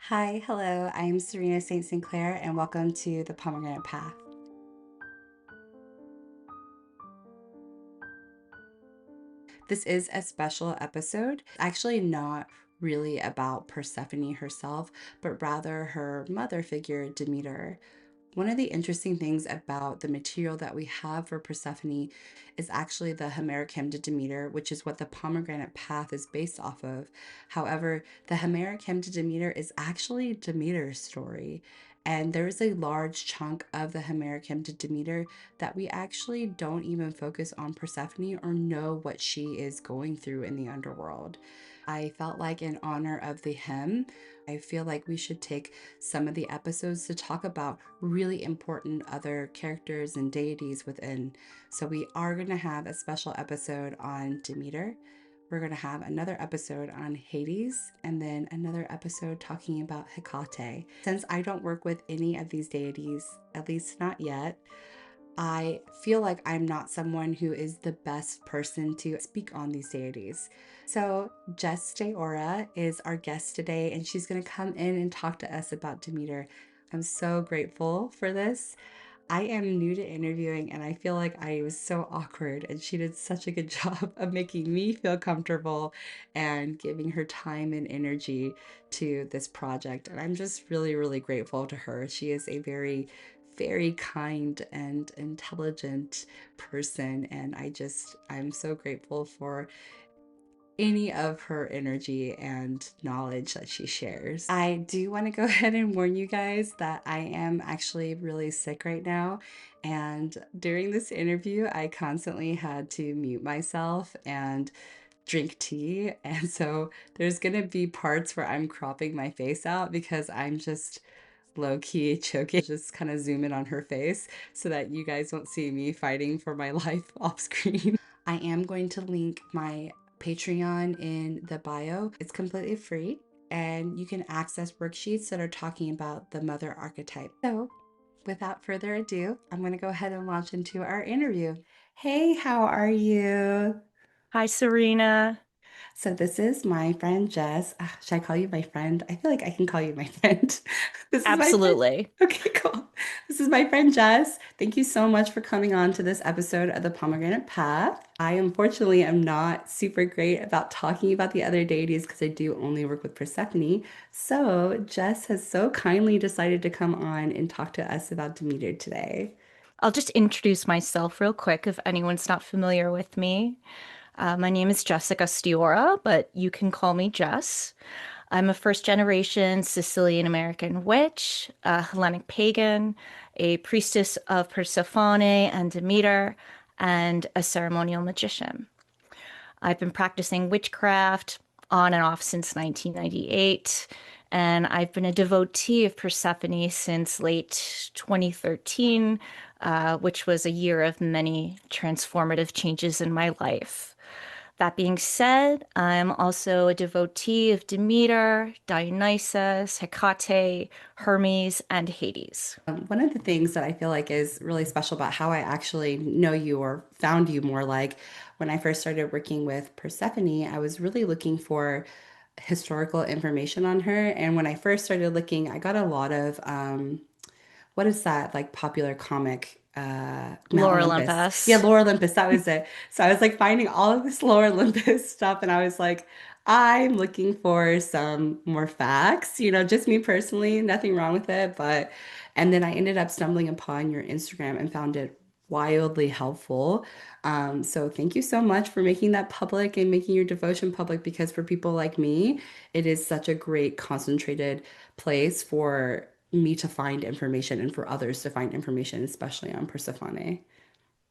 Hi, hello, I'm Serena Saint-Sinclair, and welcome to the Pomegranate Path. This is a special episode, actually not really about Persephone herself, but rather her mother figure, Demeter. One of the interesting things about the material that we have for Persephone is actually the Homeric hymn to Demeter, which is what the pomegranate path is based off of. However, the Homeric hymn to Demeter is actually Demeter's story. And there is a large chunk of the Homeric hymn to Demeter that we actually don't even focus on Persephone or know what she is going through in the underworld. I felt like, in honor of the hymn, I feel like we should take some of the episodes to talk about really important other characters and deities within. So, we are going to have a special episode on Demeter. We're going to have another episode on Hades, and then another episode talking about Hecate. Since I don't work with any of these deities, at least not yet, I feel like I'm not someone who is the best person to speak on these deities. So, Jess Steorra is our guest today, and she's going to come in and talk to us about Demeter. I'm so grateful for this. I am new to interviewing, and I feel like I was so awkward, and she did such a good job of making me feel comfortable and giving her time and energy to this project. And I'm just really, really grateful to her. She is a very kind and intelligent person, and I'm so grateful for any of her energy and knowledge that she shares. I do want to go ahead and warn you guys that I am actually really sick right now. And during this interview, I constantly had to mute myself and drink tea. And so there's going to be parts where I'm cropping my face out because I'm just low key choking. Just kind of zoom in on her face so that you guys won't see me fighting for my life off screen. I am going to link my Patreon in the bio. It's completely free, and you can access worksheets that are talking about the Mother Archetype. So, without further ado, I'm going to go ahead and launch into our interview. Hey, how are you? Hi, Serena. So this is my friend Jess. Should I call you my friend? I feel like I can call you my friend. This is my friend. Absolutely. Okay, cool. This is my friend Jess. Thank you so much for coming on to this episode of the Pomegranate Path. I unfortunately am not super great about talking about the other deities because I do only work with Persephone. So Jess has so kindly decided to come on and talk to us about Demeter today. I'll just introduce myself real quick if anyone's not familiar with me. My name is Jessica Steorra, but you can call me Jess. I'm a first generation Sicilian American witch, a Hellenic pagan, a priestess of Persephone and Demeter, and a ceremonial magician. I've been practicing witchcraft on and off since 1998, and I've been a devotee of Persephone since late 2013, which was a year of many transformative changes in my life. That being said, I'm also a devotee of Demeter, Dionysus, Hecate, Hermes, and Hades. One of the things that I feel like is really special about how I actually know you or found you more like when I first started working with Persephone, I was really looking for historical information on her. And when I first started looking, I got a lot of what is that like popular comic? Mount Laura Olympus. Yeah, Olympus. Lower Olympus, that was it. So I was like finding all of this Lower Olympus stuff, and I was like, I'm looking for some more facts, just me personally, nothing wrong with it. And then I ended up stumbling upon your Instagram and found it wildly helpful. So thank you so much for making that public and making your devotion public because for people like me, it is such a great concentrated place for me to find information and for others to find information, especially on Persephone.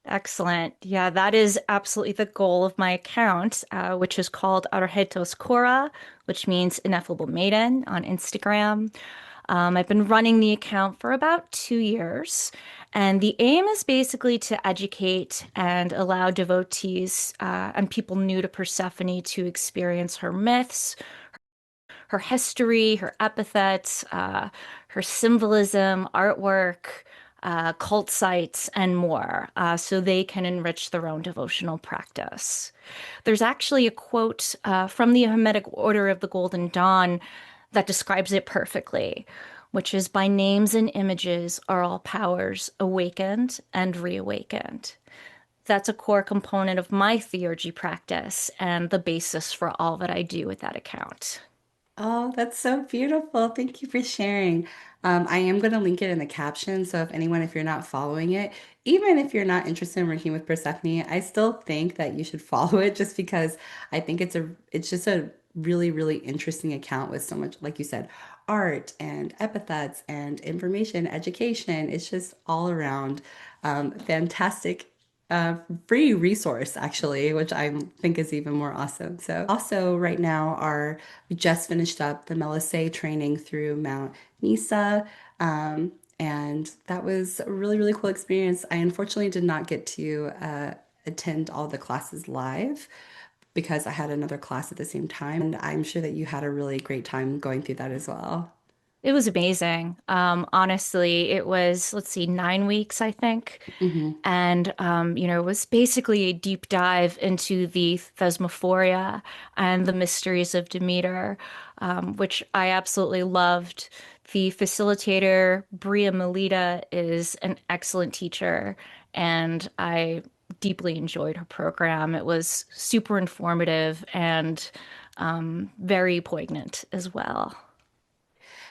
Excellent. Yeah, that is absolutely the goal of my account, which is called Arhetos Kora, which means ineffable maiden on Instagram. I've been running the account for about 2 years, and the aim is basically to educate and allow devotees and people new to Persephone to experience her myths, her history, her epithets, her symbolism, artwork, cult sites, and more, so they can enrich their own devotional practice. There's actually a quote from the Hermetic Order of the Golden Dawn that describes it perfectly, which is by names and images are all powers awakened and reawakened. That's a core component of my theurgy practice and the basis for all that I do with that account. Oh, that's so beautiful. Thank you for sharing. I am going to link it in the caption. So if you're not following it, even if you're not interested in working with Persephone, I still think that you should follow it just because I think it's just a really, really interesting account with so much, like you said, art and epithets and information, education. It's just all around fantastic uh, free resource actually, which I think is even more awesome. So also right now we just finished up the Melissae training through Mount Nisa. And that was a really, really cool experience. I unfortunately did not get to attend all the classes live because I had another class at the same time. And I'm sure that you had a really great time going through that as well. It was amazing. Honestly, it was, let's see, 9 weeks, I think. Hmm. And, it was basically a deep dive into the Thesmophoria and the mysteries of Demeter, which I absolutely loved. The facilitator, Bria Melita, is an excellent teacher, and I deeply enjoyed her program. It was super informative and very poignant as well.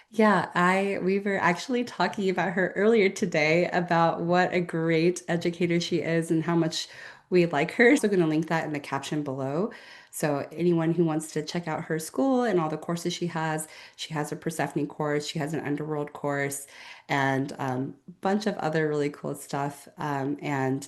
Yeah, we were actually talking about her earlier today about what a great educator she is and how much we like her. So I'm going to link that in the caption below. So anyone who wants to check out her school and all the courses she has a Persephone course, she has an Underworld course, and a bunch of other really cool stuff. And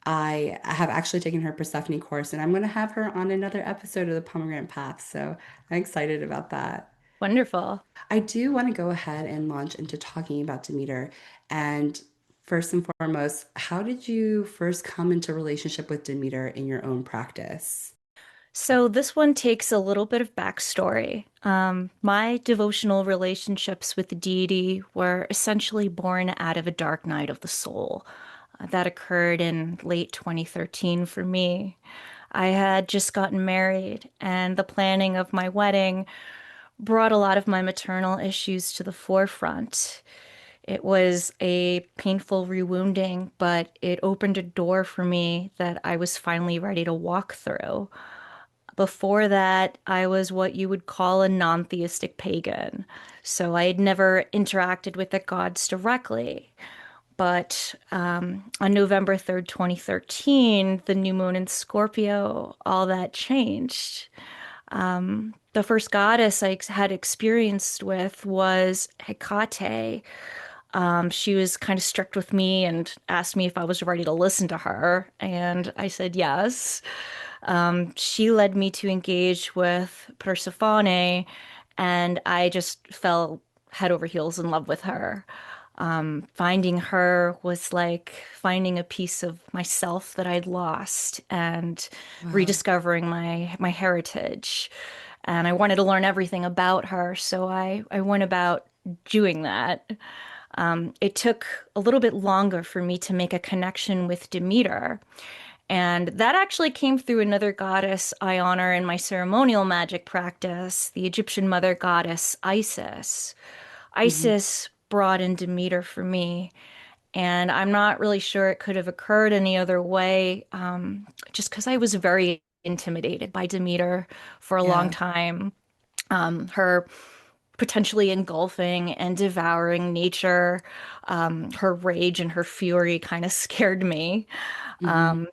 I have actually taken her Persephone course, and I'm going to have her on another episode of the Pomegranate Path. So I'm excited about that. Wonderful. I do want to go ahead and launch into talking about Demeter. And first and foremost, how did you first come into relationship with Demeter in your own practice? So this one takes a little bit of backstory. My devotional relationships with the deity were essentially born out of a dark night of the soul that occurred in late 2013 for me. I had just gotten married, and the planning of my wedding brought a lot of my maternal issues to the forefront. It was a painful rewounding, but it opened a door for me that I was finally ready to walk through. Before that, I was what you would call a non-theistic pagan. So I had never interacted with the gods directly. But on November 3rd, 2013, the new moon in Scorpio, all that changed. The first goddess I had experienced with was Hecate. She was kind of strict with me and asked me if I was ready to listen to her. And I said yes. She led me to engage with Persephone, and I just fell head over heels in love with her. Finding her was like finding a piece of myself that I'd lost and Wow. rediscovering my heritage. And I wanted to learn everything about her, so I went about doing that. It took a little bit longer for me to make a connection with Demeter. And that actually came through another goddess I honor in my ceremonial magic practice, the Egyptian mother goddess Isis. Hmm. Isis brought in Demeter for me, and I'm not really sure it could have occurred any other way, just because I was very intimidated by Demeter for a long Yeah. time. Her potentially engulfing and devouring nature, her rage and her fury kind of scared me. Hmm.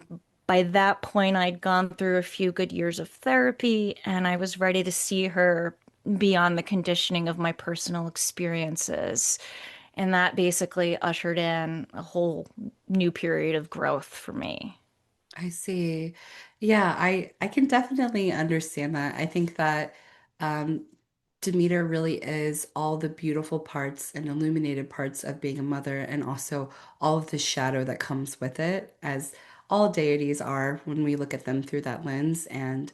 By that point, I'd gone through a few good years of therapy, and I was ready to see her beyond the conditioning of my personal experiences. And that basically ushered in a whole new period of growth for me. I see. Yeah, I can definitely understand that. I think that um, Demeter really is all the beautiful parts and illuminated parts of being a mother, and also all of the shadow that comes with it, as all deities are when we look at them through that lens. And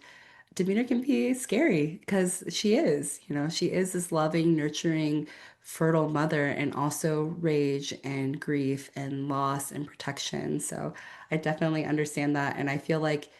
Demeter can be scary because she is this loving, nurturing, fertile mother, and also rage and grief and loss and protection. So I definitely understand that. And I feel like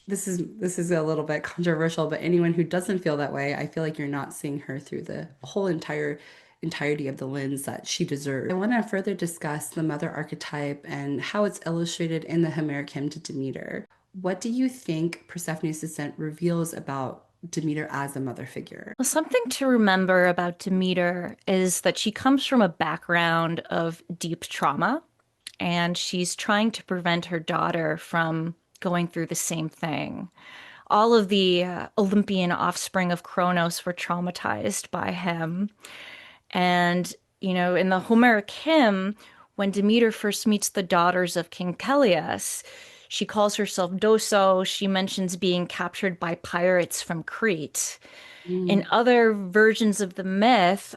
this is a little bit controversial, but anyone who doesn't feel that way, I feel like you're not seeing her through the whole entirety of the lens that she deserves. I want to further discuss the mother archetype and how it's illustrated in the Homeric hymn to Demeter. What do you think Persephone's descent reveals about Demeter as a mother figure? Well, something to remember about Demeter is that she comes from a background of deep trauma, and she's trying to prevent her daughter from going through the same thing. All of the Olympian offspring of Kronos were traumatized by him. And, in the Homeric hymn, when Demeter first meets the daughters of King Peleus, she calls herself Doso. She mentions being captured by pirates from Crete. In Mm, other versions of the myth,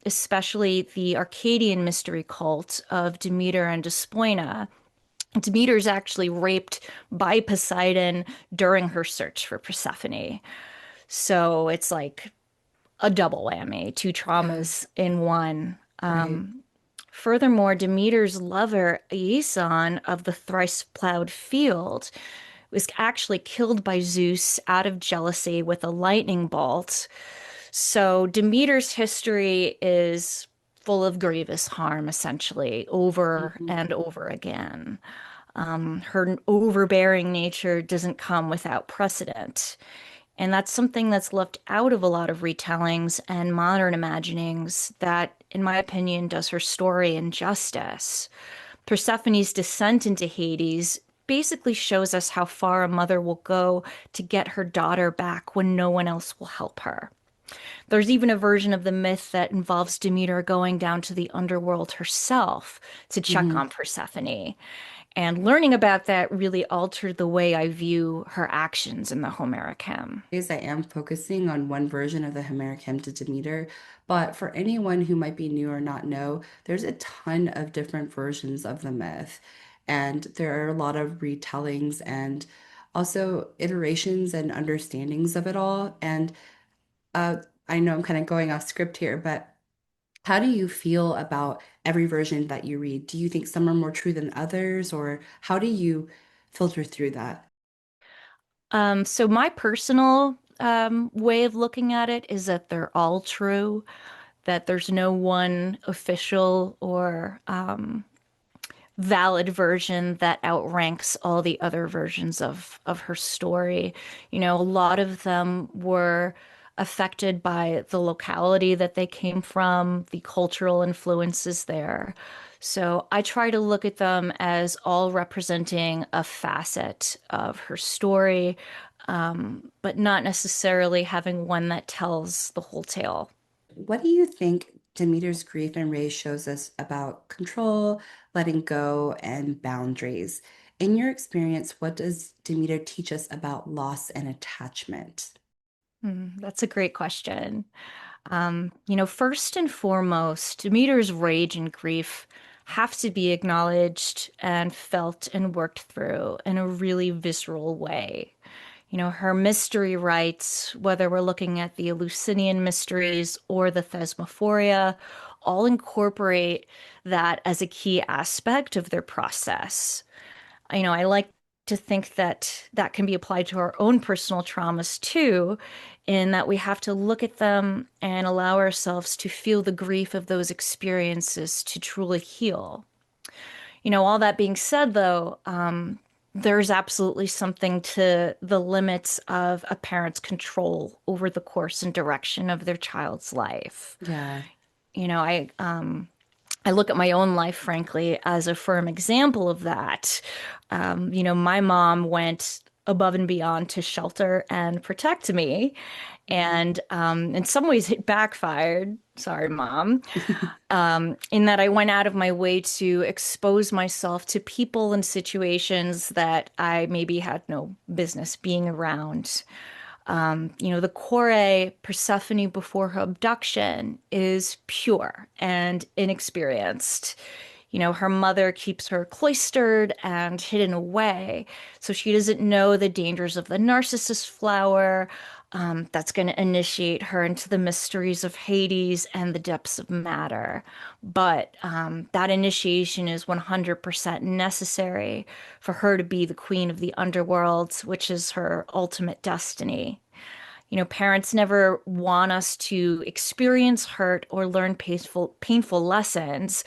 especially the Arcadian mystery cult of Demeter and Despoina, Demeter is actually raped by Poseidon during her search for Persephone. So it's like a double whammy, two yeah, traumas in one. right. Furthermore, Demeter's lover, Aeson of the thrice plowed field, was actually killed by Zeus out of jealousy with a lightning bolt. So Demeter's history is full of grievous harm, essentially, over Mhm. and over again. Her overbearing nature doesn't come without precedent. And that's something that's left out of a lot of retellings and modern imaginings that, in my opinion, does her story injustice. Persephone's descent into Hades basically shows us how far a mother will go to get her daughter back when no one else will help her. There's even a version of the myth that involves Demeter going down to the underworld herself to check Mhm. on Persephone. And learning about that really altered the way I view her actions in the Homeric hymn. Is I am focusing on one version of the Homeric hymn to Demeter, but for anyone who might be new or not know, there's a ton of different versions of the myth, and there are a lot of retellings and also iterations and understandings of it all. And uh, I know I'm kind of going off script here, but how do you feel about every version that you read? Do you think some are more true than others, or how do you filter through that? So my personal way of looking at it is that they're all true, that there's no one official or valid version that outranks all the other versions of her story. A lot of them were affected by the locality that they came from, the cultural influences there. So I try to look at them as all representing a facet of her story, but not necessarily having one that tells the whole tale. What do you think Demeter's grief and rage shows us about control, letting go, and boundaries? In your experience, what does Demeter teach us about loss and attachment? That's a great question. First and foremost, Demeter's rage and grief have to be acknowledged and felt and worked through in a really visceral way. Her mystery rites, whether we're looking at the Eleusinian Mysteries or the Thesmophoria, all incorporate that as a key aspect of their process. I like to think that that can be applied to our own personal traumas too, in that we have to look at them and allow ourselves to feel the grief of those experiences to truly heal. All that being said, though, there's absolutely something to the limits of a parent's control over the course and direction of their child's life. Yeah. You know, I I look at my own life, frankly, as a firm example of that. My mom went above and beyond to shelter and protect me. And in some ways, it backfired. Sorry, mom. In that I went out of my way to expose myself to people and situations that I maybe had no business being around. The Kore Persephone before her abduction is pure and inexperienced. Her mother keeps her cloistered and hidden away, so she doesn't know the dangers of the narcissus flower. that's going to initiate her into the mysteries of Hades and the depths of matter. But that initiation is 100% necessary for her to be the queen of the underworld, which is her ultimate destiny. Parents never want us to experience hurt or learn painful lessons.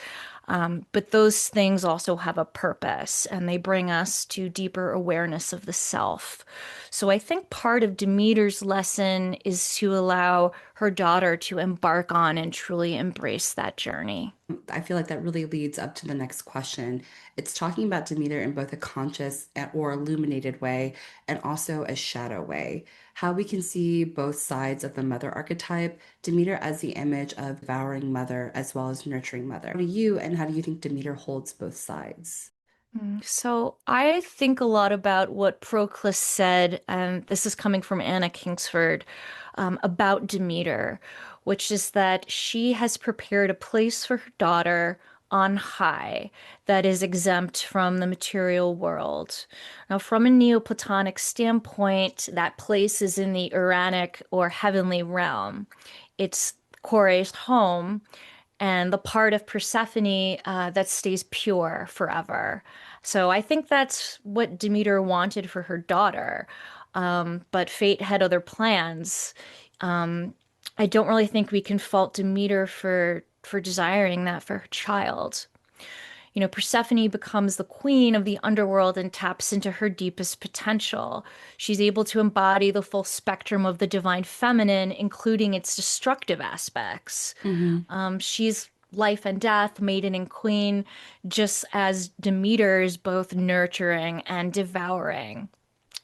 But those things also have a purpose and they bring us to deeper awareness of the self. So I think part of Demeter's lesson is to allow her daughter to embark on and truly embrace that journey. I feel like that really leads up to the next question. It's talking about Demeter in both a conscious or illuminated way and also a shadow way. How we can see both sides of the mother archetype, Demeter as the image of devouring mother as well as nurturing mother. How do you and how do you think Demeter holds both sides? So I think a lot about what Proclus said, and this is coming from Anna Kingsford, about Demeter, which is that she has prepared a place for her daughter on high that is exempt from the material world. Now, from a Neoplatonic standpoint, that place is in the Uranic or heavenly realm. It's Kore's home and the part of Persephone that stays pure forever. So I think that's what Demeter wanted for her daughter. But fate had other plans. Um, I don't really think we can fault Demeter for desiring that for her child. Persephone becomes the queen of the underworld and taps into her deepest potential. She's able to embody the full spectrum of the divine feminine, including its destructive aspects. Hmm. She's life and death, maiden and queen, just as Demeter is both nurturing and devouring.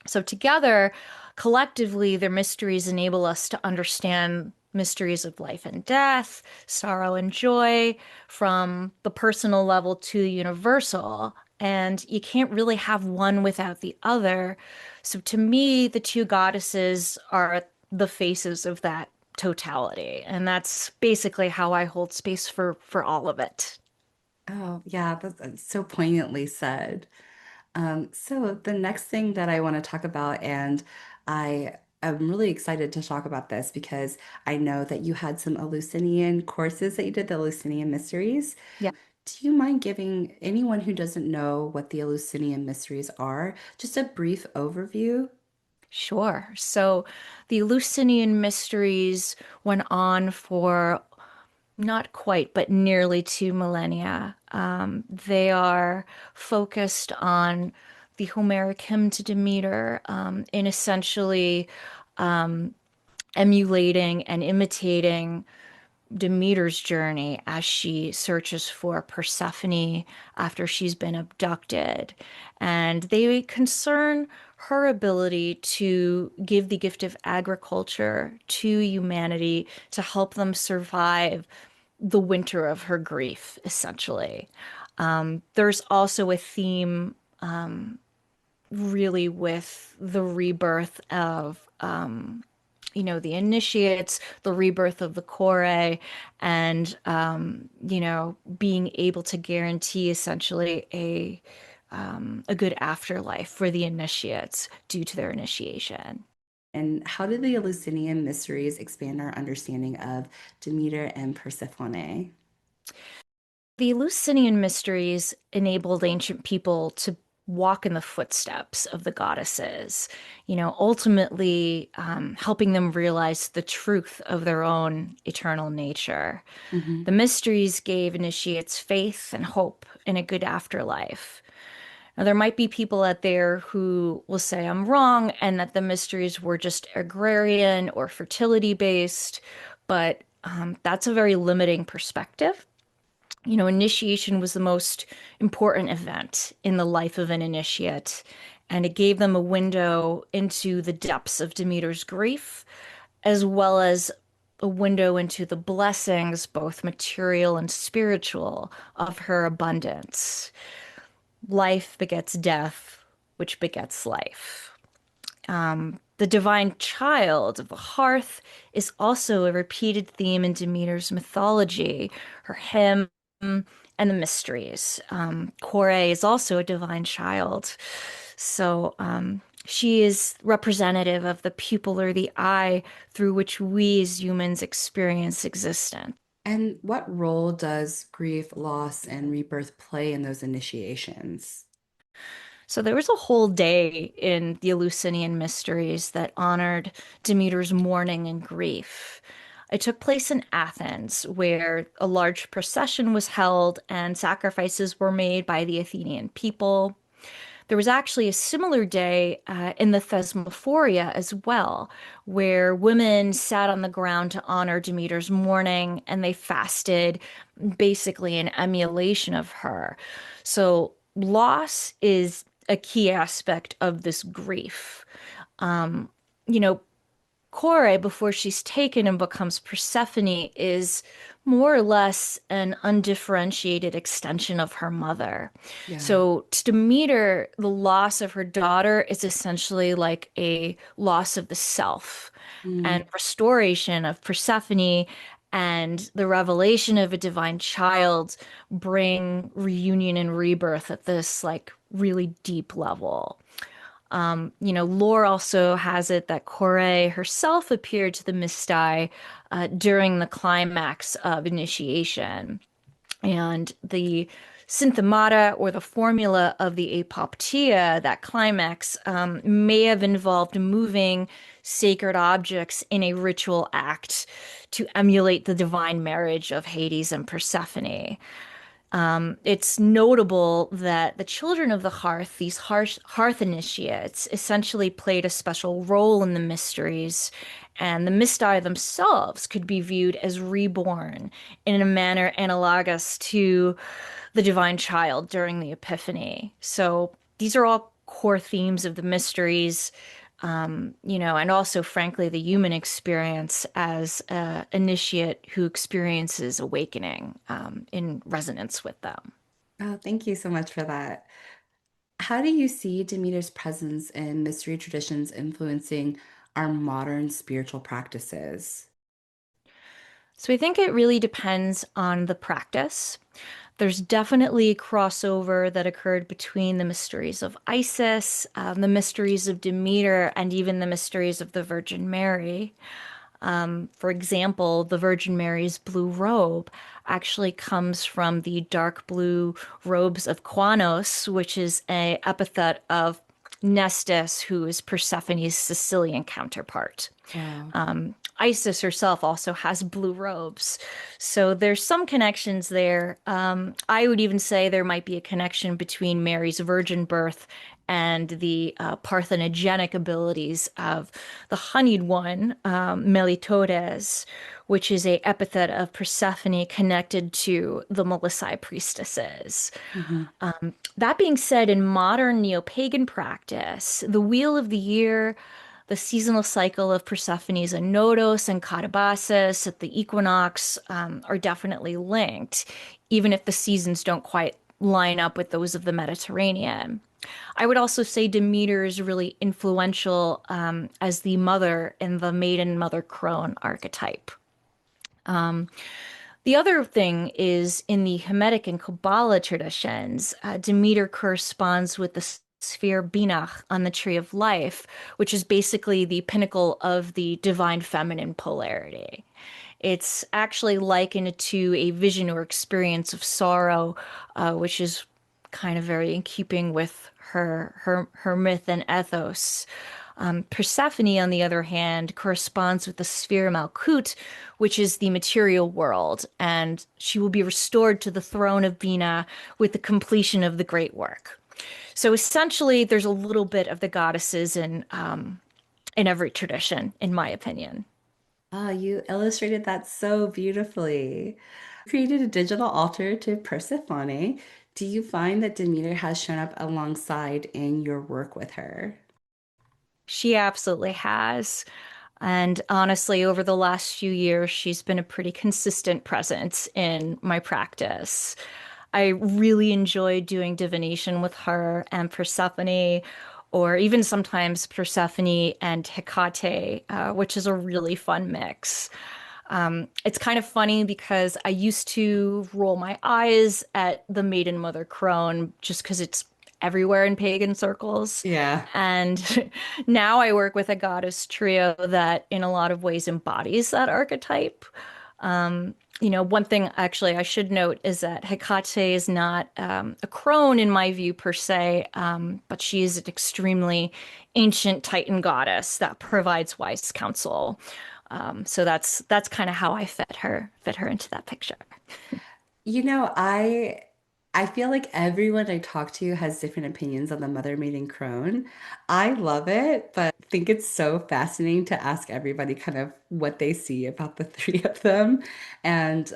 So together, collectively, their mysteries enable us to understand mysteries of life and death, sorrow and joy, from the personal level to the universal. And you can't really have one without the other. So to me, the two goddesses are the faces of that totality. And that's basically how I hold space for all of it. Oh, yeah, that's so poignantly said. So the next thing that I want to talk about, and I am really excited to talk about this because I know that you had some Eleusinian courses that you did, the Eleusinian Mysteries. Yeah. Do you mind giving anyone who doesn't know what the Eleusinian Mysteries are, just a brief overview? Sure. So the Eleusinian Mysteries went on for not quite, but nearly 2 millennia. They are focused on the Homeric hymn to Demeter, in essentially emulating and imitating Demeter's journey as she searches for Persephone after she's been abducted. And they concern her ability to give the gift of agriculture to humanity to help them survive the winter of her grief, essentially. There's also a theme really with the rebirth of the initiates, the rebirth of the core, and being able to guarantee essentially a good afterlife for the initiates due to their initiation. And how did the Eleusinian Mysteries expand our understanding of Demeter and Persephone? The Eleusinian Mysteries enabled ancient people to walk in the footsteps of the goddesses, ultimately helping them realize the truth of their own eternal nature. Hmm. The mysteries gave initiates faith and hope in a good afterlife. Now, there might be people out there who will say I'm wrong and that the mysteries were just agrarian or fertility based, but that's a very limiting perspective. Initiation was the most important event in the life of an initiate, and it gave them a window into the depths of Demeter's grief, as well as a window into the blessings, both material and spiritual, of her abundance. Life begets death, which begets life. The divine child of the hearth is also a repeated theme in Demeter's mythology, her hymn, and the mysteries. Kore is also a divine child. So She is representative of the pupil or the eye through which we as humans experience existence. And what role does grief, loss, and rebirth play in those initiations? So there was a whole day in the Eleusinian Mysteries that honored Demeter's mourning and grief. It took place in Athens, where a large procession was held and sacrifices were made by the Athenian people. There was actually a similar day in the Thesmophoria as well, where women sat on the ground to honor Demeter's mourning and they fasted, basically in emulation of her. So loss is a key aspect of this grief. Um, you know, Kore, before she's taken and becomes Persephone, is more or less an undifferentiated extension of her mother. Yeah. So to Demeter, the loss of her daughter is essentially like a loss of the self, and Mm, restoration of Persephone and the revelation of a divine child bring reunion and rebirth at this like really deep level. Lore also has it that Kore herself appeared to the Mistai during the climax of initiation. And the synthemata or the formula of the apoptia, that climax, may have involved moving sacred objects in a ritual act to emulate the divine marriage of Hades and Persephone. It's notable that the children of the hearth, these hearth initiates, essentially played a special role in the mysteries, and the Mysti themselves could be viewed as reborn in a manner analogous to the divine child during the Epiphany. So these are all core themes of the mysteries, and also, frankly, the human experience as an initiate who experiences awakening in resonance with them. oh, thank you so much for that. How do you see Demeter's presence in mystery traditions influencing our modern spiritual practices? So I think it really depends on the practice. There's definitely crossover that occurred between the mysteries of Isis, the mysteries of Demeter, and even the mysteries of the Virgin Mary. For example, the Virgin Mary's blue robe actually comes from the dark blue robes of Kwanos, which is a epithet of Nestis, who is Persephone's Sicilian counterpart. Wow. Isis herself also has blue robes. So there's some connections there. I would even say there might be a connection between Mary's virgin birth and the parthenogenic abilities of the honeyed one, Melitodes, which is a epithet of Persephone connected to the Melissae priestesses. Hmm. That being said, in modern neo-pagan practice, the wheel of the year, the seasonal cycle of Persephone's Anodos and Catabasis at the equinox are definitely linked, even if the seasons don't quite line up with those of the Mediterranean. I would also say Demeter is really influential as the mother in the maiden mother crone archetype. The other thing is in the Hermetic and Kabbalah traditions, Demeter corresponds with the sphere Binah on the Tree of Life, which is basically the pinnacle of the divine feminine polarity. It's actually likened to a vision or experience of sorrow, which is kind of very in keeping with her myth and ethos. Persephone, on the other hand, corresponds with the sphere Malkut, which is the material world, and she will be restored to the throne of Bina with the completion of the great work. So essentially, there's a little bit of the goddesses in every tradition, in my opinion. Oh, you illustrated that so beautifully. Created a digital altar to Persephone. Do you find that Demeter has shown up alongside in your work with her? She absolutely has. And honestly, over the last few years, she's been a pretty consistent presence in my practice. I really enjoy doing divination with her and Persephone, or even sometimes Persephone and Hecate, which is a really fun mix. It's kind of funny because I used to roll my eyes at the maiden mother crone just because it's everywhere in pagan circles. Yeah. And now I work with a goddess trio that in a lot of ways embodies that archetype. One thing actually I should note is that Hecate is not a crone in my view per se, but she is an extremely ancient Titan goddess that provides wise counsel. So that's kind of how I fit her into that picture. You know, I feel like everyone I talk to has different opinions on the mother maiden crone. I love it, but I think it's so fascinating to ask everybody kind of what they see about the three of them. And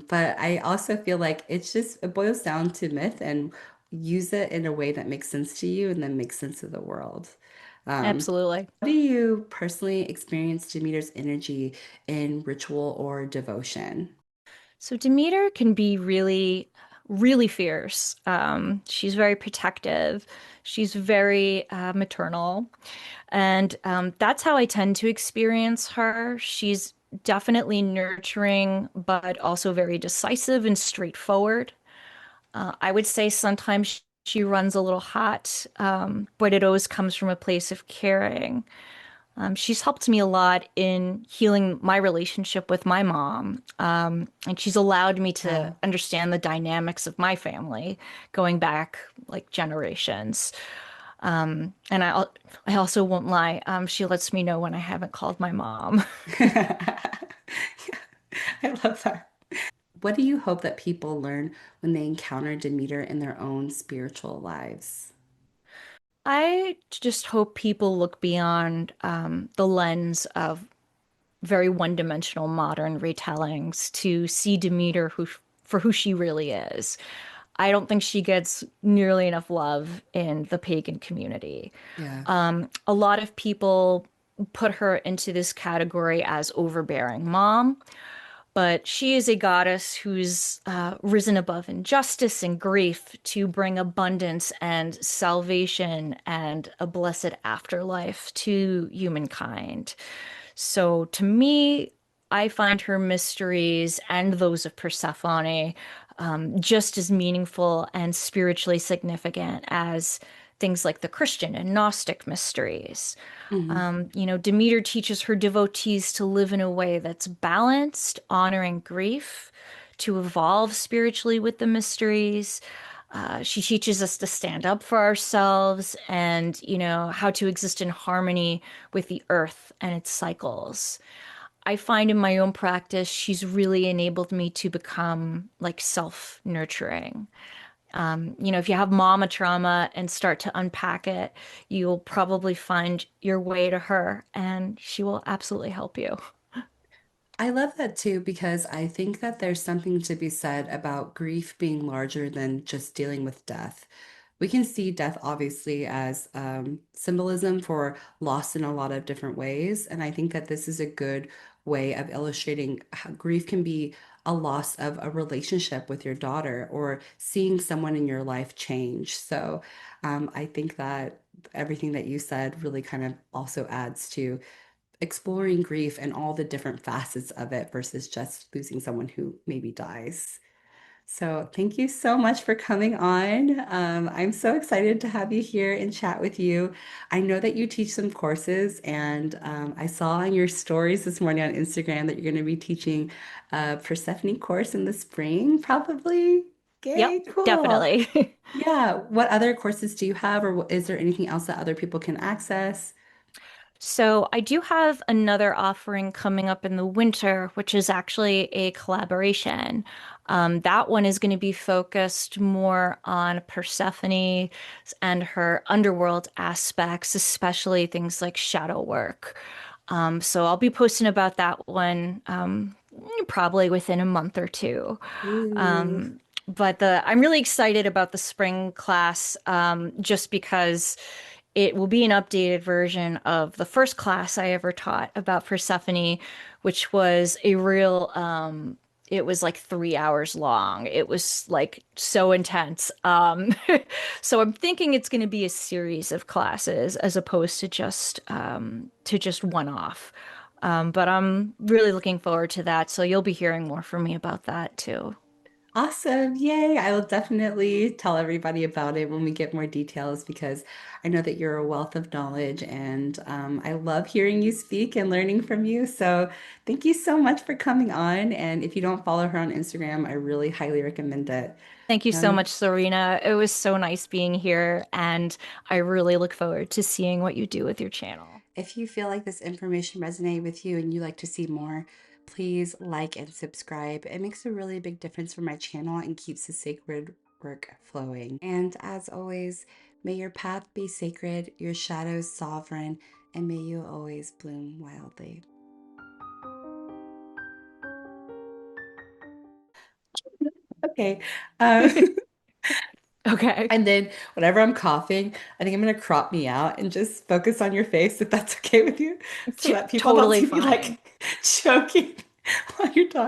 but I also feel like it boils down to myth and use it in a way that makes sense to you and then makes sense of the world. Absolutely. How do you personally experience Demeter's energy in ritual or devotion? So Demeter can be really, really fierce. She's very protective. She's very maternal. And that's how I tend to experience her. She's definitely nurturing, but also very decisive and straightforward. I would say sometimes she runs a little hot, but it always comes from a place of caring. She's helped me a lot in healing my relationship with my mom. And she's allowed me to Yeah. understand the dynamics of my family going back like generations. And I also won't lie, she lets me know when I haven't called my mom. I love that. What do you hope that people learn when they encounter Demeter in their own spiritual lives? I just hope people look beyond the lens of very one-dimensional modern retellings to see Demeter for who she really is. I don't think she gets nearly enough love in the pagan community. Yeah. A lot of people put her into this category as overbearing mom, but she is a goddess who's risen above injustice and grief to bring abundance and salvation and a blessed afterlife to humankind. So to me, I find her mysteries and those of Persephone just as meaningful and spiritually significant as things like the Christian and Gnostic mysteries. Mhm. Demeter teaches her devotees to live in a way that's balanced, honoring grief, to evolve spiritually with the mysteries. She teaches us to stand up for ourselves and, how to exist in harmony with the earth and its cycles. I find in my own practice, she's really enabled me to become like self-nurturing. If you have mama trauma and start to unpack it, you'll probably find your way to her and she will absolutely help you. I love that too because I think that there's something to be said about grief being larger than just dealing with death. We can see death obviously as symbolism for loss in a lot of different ways. And I think that this is a good way of illustrating how grief can be a loss of a relationship with your daughter or seeing someone in your life change. So I think that everything that you said really kind of also adds to exploring grief and all the different facets of it versus just losing someone who maybe dies. So, thank you so much for coming on. I'm so excited to have you here and chat with you. I know that you teach some courses, and I saw on your stories this morning on Instagram that you're going to be teaching a Persephone course in the spring, probably. Yep, Yay, cool. definitely. Yeah. What other courses do you have, or is there anything else that other people can access? So I do have another offering coming up in the winter, which is actually a collaboration. That one is going to be focused more on Persephone and her underworld aspects, especially things like shadow work. So I'll be posting about that one probably within a month or two. Ooh. But I'm really excited about the spring class just because it will be an updated version of the first class I ever taught about Persephone, which was a real it was like 3 hours long. It was like so intense. So I'm thinking it's going to be a series of classes as opposed to just one off. But I'm really looking forward to that. So you'll be hearing more from me about that too. Awesome. Yay. I will definitely tell everybody about it when we get more details because I know that you're a wealth of knowledge and I love hearing you speak and learning from you. So thank you so much for coming on. And if you don't follow her on Instagram, I really highly recommend it. Thank you so Um, much, Serena. It was so nice being here, and I really look forward to seeing what you do with your channel. if you feel like this information resonated with you and you like to see more, please like and subscribe. It makes a really big difference for my channel and keeps the sacred work flowing. And as always, may your path be sacred, your shadows sovereign, and may you always bloom wildly. Okay. Um, Okay. and then whenever I'm coughing, I think I'm going to crop me out and just focus on your face if that's okay with you, so that people don't Totally see me fine. like choking while you're talking.